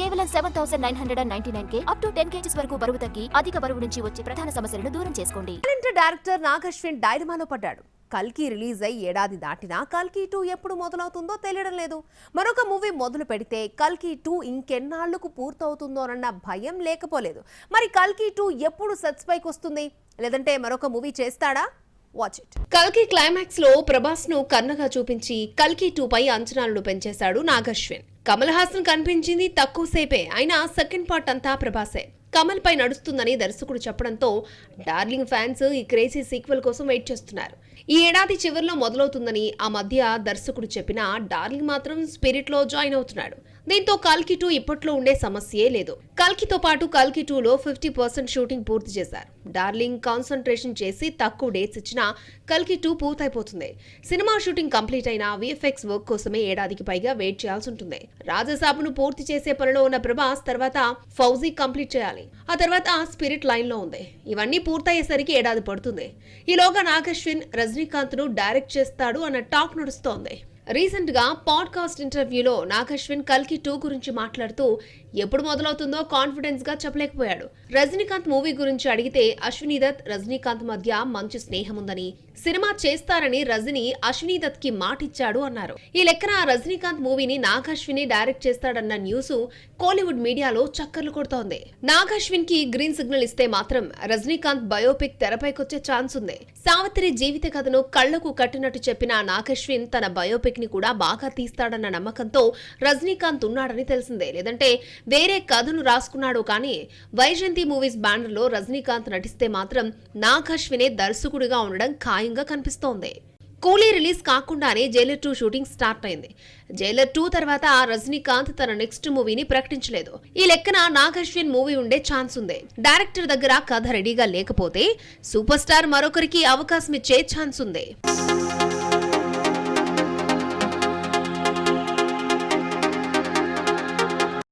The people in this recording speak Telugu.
కేవలం 7,999 అప్ టు 10 kgs వరకు బరువు తగ్గి అధిక బరువు నుంచి వచ్చే ప్రధాన సమస్యలను దూరం చేసుకోండి. డైరెక్టర్ నాగశ్విన్ డైలమాలో పడ్డాడు. కల్కి రిలీజ్ అయ్యి ఏడాది దాటినా కల్కి 2 ఎప్పుడు మొదలవుతుందో తెలియడం లేదు. మరొక మూవీ మొదలు పెడితే కల్కి 2 ఇంకెన్నాళ్లకు పూర్తవుతుందోనన్న భయం లేకపోలేదు. మరి కల్కి 2 ఎప్పుడు సెట్స్ పైకి వస్తుంది? లేదంటే మరొక మూవీ చేస్తాడా? Watch it. కల్కి క్లైమాక్స్ లో ప్రభాస్ ను కన్నగా చూపించి కల్కి 2 పై అంచనాలను పెంచేశాడు నాగశ్విన్. కమల్ హాసన్ కనిపించింది తక్కువసేపే, అయినా సెకండ్ పార్ట్ అంతా ప్రభాసే. కమల్ పై నడుస్తుందని దర్శకుడు చెప్పడంతో డార్లింగ్ ఫ్యాన్స్ ఈ క్రేజీ సీక్వెల్ కోసం వెయిట్ చేస్తున్నారు. ఈ ఏడాది చివరిలో మొదలవుతుందని ఆ మధ్య దర్శకుడు చెప్పినా డార్లింగ్ మాత్రం స్పిరిట్ లో జాయిన్ అవుతున్నాడు. దీంతో కల్కి 2 ఇప్పట్లో ఉండే సమస్యే లేదు. కల్కితో పాటు కల్కి 2లో 50% షూటింగ్ పూర్తి చేశారు. డార్లింగ్ కాన్సంట్రేషన్ చేసి తక్కువ డేట్స్ ఇచ్చినా కల్కి 2 పూర్తయిపోతుంది. సినిమా షూటింగ్ కంప్లీట్ అయినా విఎఫ్ఎక్స్ వర్క్ కోసమే ఏడాదికి పైగా వెయిట్ చేయాల్సి ఉంటుంది. రాజసాబ్ను పూర్తి చేసే పనిలో ఉన్న ప్రభాస్ తర్వాత ఫౌజీ కంప్లీట్ చేయాలి. ఆ తర్వాత స్పిరిట్ లైన్ లో ఉంది. ఇవన్నీ పూర్తయ్యేసరికి ఏడాది పడుతుంది. ఈలోగా నాగశ్విన్ రజనీకాంత్ ను డైరెక్ట్ చేస్తాడు అన్న టాక్ నడుస్తోంది. రీసెంట్ గా పాడ్కాస్ట్ ఇంటర్వ్యూలో నాగశ్విన్ కల్కి 2 గురించి మాట్లాడుతూ ఎప్పుడు మొదలవుతుందో కాన్ఫిడెన్స్ గా చెప్పలేకపోయాడు. రజనీకాంత్ మూవీ గురించి అడిగితే అశ్వినీ దత్ రజనీకాంత్ మధ్య మంచి స్నేహం ఉందని, సినిమా చేస్తారని రజనీ అశ్వినీ దత్ కి మాటిచ్చాడు అన్నారు. ఈ లెక్కన రజనీకాంత్ మూవీని నాగశ్విని డైరెక్ట్ చేస్తాడన్న న్యూస్ కోలీవుడ్ మీడియాలో చక్కర్లు కొడుతోంది. నాగశ్విన్ కి గ్రీన్ సిగ్నల్ ఇస్తే మాత్రం రజనీకాంత్ బయోపిక్ తెరపైకొచ్చే ఛాన్స్ ఉంది. సావిత్రి జీవిత కథను కళ్లకు కట్టినట్టు చెప్పిన నాగశ్విన్ తన బయోపిక్ ని కూడా బాగా తీస్తాడన్న నమ్మకంతో రజనీకాంత్ ఉన్నాడని తెలిసిందే. లేదంటే వేరే కథను రాసుకున్నాడు. కానీ వైజయంతి మూవీస్ బ్యానర్ లో రజనీకాంత్ నటిస్తే మాత్రం నాగశ్వినే దర్శకుడిగా ఉండడం ఖాయంగా కనిపిస్తోంది. కూలీ రిలీజ్ కాకుండానే జైలర్ 2 షూటింగ్ స్టార్ట్ అయింది. జైలర్ 2 తర్వాత రజనీకాంత్ తన నెక్స్ట్ మూవీని ప్రకటించలేదు. ఈ లెక్కన నాగశ్విన్ మూవీ ఉండే ఛాన్స్ ఉంది. డైరెక్టర్ దగ్గర కథ రెడీగా లేకపోతే సూపర్ స్టార్ మరొకరికి అవకాశం ఇచ్చే ఛాన్స్ ఉంది.